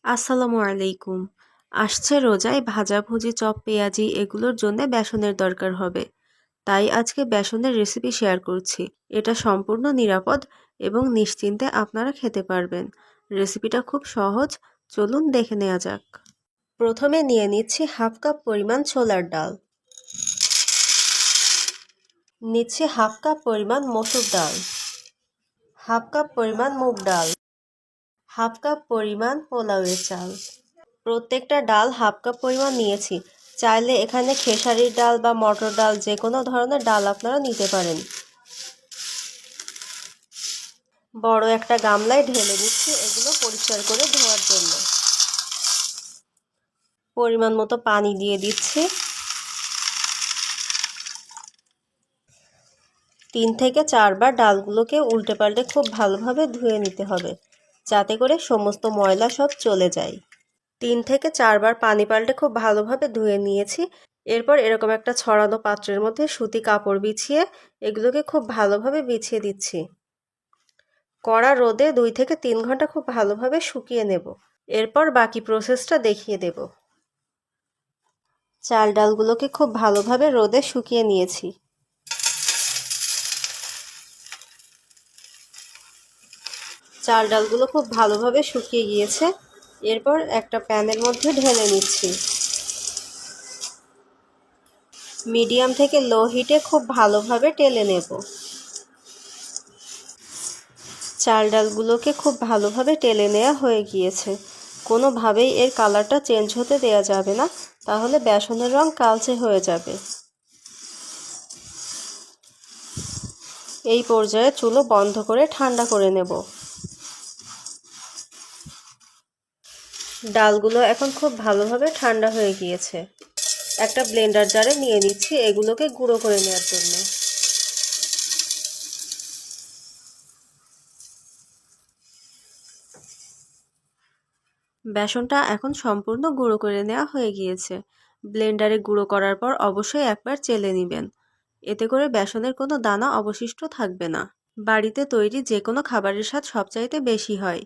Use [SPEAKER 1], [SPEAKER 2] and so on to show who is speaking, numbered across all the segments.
[SPEAKER 1] আসসালামু আলাইকুম। আসছে রোজায় ভাজাভুজি, চপ, পেঁয়াজি এগুলোর জন্য বেসনের দরকার হবে। তাই আজকে বেসনের রেসিপি শেয়ার করছি। এটা সম্পূর্ণ নিরাপদ এবং নিশ্চিন্তে আপনারা খেতে পারবেন। রেসিপিটা খুব সহজ, চলুন দেখে নেওয়া যাক। প্রথমে নিয়ে নিচ্ছি হাফ কাপ পরিমাণ ছোলার ডাল, নিচ্ছি হাফ কাপ পরিমাণ মসুর ডাল, হাফ কাপ পরিমাণ মুগ ডাল, হাফ কাপ পরিমাণ পোলাওয়ের চাল। প্রত্যেকটা ডাল হাফ কাপ পরিমাণ নিয়েছি। চাইলে এখানে খেসারির ডাল বা মটর ডাল যে কোনো ধরনের ডাল আপনারা নিতে পারেন। বড় একটা গামলায় ঢেলে নিচ্ছি এগুলো পরিষ্কার করে ধোয়ার জন্য। পরিমাণ মতো পানি দিয়ে দিচ্ছি। 3 থেকে 4 বার ডালগুলোকে উল্টে পাল্টে খুব ভালোভাবে ধুয়ে নিতে হবে, যাতে করে সমস্ত ময়লা সব চলে যায়। 3 থেকে 4 বার পানি পাল্টে খুব ভালোভাবে ধুয়ে নিয়েছি। এরপর এরকম একটা ছড়ানো পাত্রের মধ্যে সুতি কাপড় বিছিয়ে এগুলোকে খুব ভালোভাবে বিছিয়ে দিচ্ছি। কড়া রোদে 2 থেকে 3 ঘন্টা খুব ভালোভাবে শুকিয়ে নেব। এরপর বাকি প্রসেসটা দেখিয়ে দেব। চাল ডালগুলোকে খুব ভালোভাবে রোদে শুকিয়ে নিয়েছি। চাল ডালগুলো খুব ভালোভাবে শুকিয়ে গিয়েছে। এরপর একটা প্যানের মধ্যে ঢেলে নিচ্ছি। মিডিয়াম থেকে লো হিটে খুব ভালোভাবে টেলে নেব। চাল ডালগুলোকে খুব ভালোভাবে টেলে নেওয়া হয়ে গিয়েছে। কোনোভাবেই এর কালারটা চেঞ্জ হতে দেওয়া যাবে না, তাহলে বেসনের রং কালচে হয়ে যাবে। এই পর্যায়ে চুলো বন্ধ করে ঠান্ডা করে নেব। ডালগুলো এখন খুব ভালোভাবে ঠান্ডা হয়ে গিয়েছে। একটা ব্লেন্ডার জারে নিয়ে নিচ্ছি এগুলোকে গুঁড়ো করে নেওয়ার জন্য। বেসনটা এখন সম্পূর্ণ গুঁড়ো করে নেওয়া হয়ে গিয়েছে। ব্লেন্ডারে গুঁড়ো করার পর অবশ্যই একবার চেলে নেবেন। এতে করে বেসনের কোনো দানা অবশিষ্ট থাকবে না। বাড়িতে তৈরি যে কোনো খাবারের স্বাদ সবচাইতে বেশি হয়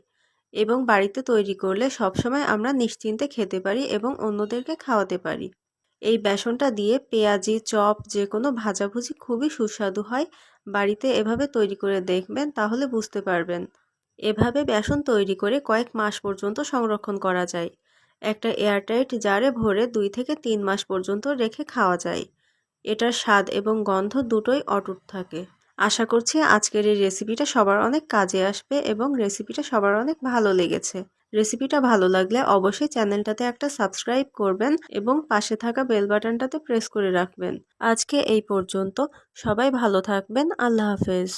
[SPEAKER 1] এবং বাড়িতে তৈরি করলে সবসময় আমরা নিশ্চিন্তে খেতে পারি এবং অন্যদেরকে খাওয়াতে পারি। এই বেসনটা দিয়ে পেঁয়াজি, চপ যে কোনো ভাজাভুজি খুবই সুস্বাদু হয়। বাড়িতে এভাবে তৈরি করে দেখবেন, তাহলে বুঝতে পারবেন। এভাবে বেসন তৈরি করে কয়েক মাস পর্যন্ত সংরক্ষণ করা যায়। একটা এয়ারটাইট জারে ভরে 2 থেকে 3 মাস পর্যন্ত রেখে খাওয়া যায়। এটার স্বাদ এবং গন্ধ দুটোই অটুট থাকে। আশা করছি আজকের এই রেসিপিটা সবার অনেক কাজে আসবে এবং রেসিপিটা সবার অনেক ভালো লেগেছে। রেসিপিটা ভালো লাগলে অবশ্যই চ্যানেলটাতে একটা সাবস্ক্রাইব করবেন এবং পাশে থাকা বেল বাটনটাতে প্রেস করে রাখবেন। আজকে এই পর্যন্ত। সবাই ভালো থাকবেন। আল্লাহ হাফেজ।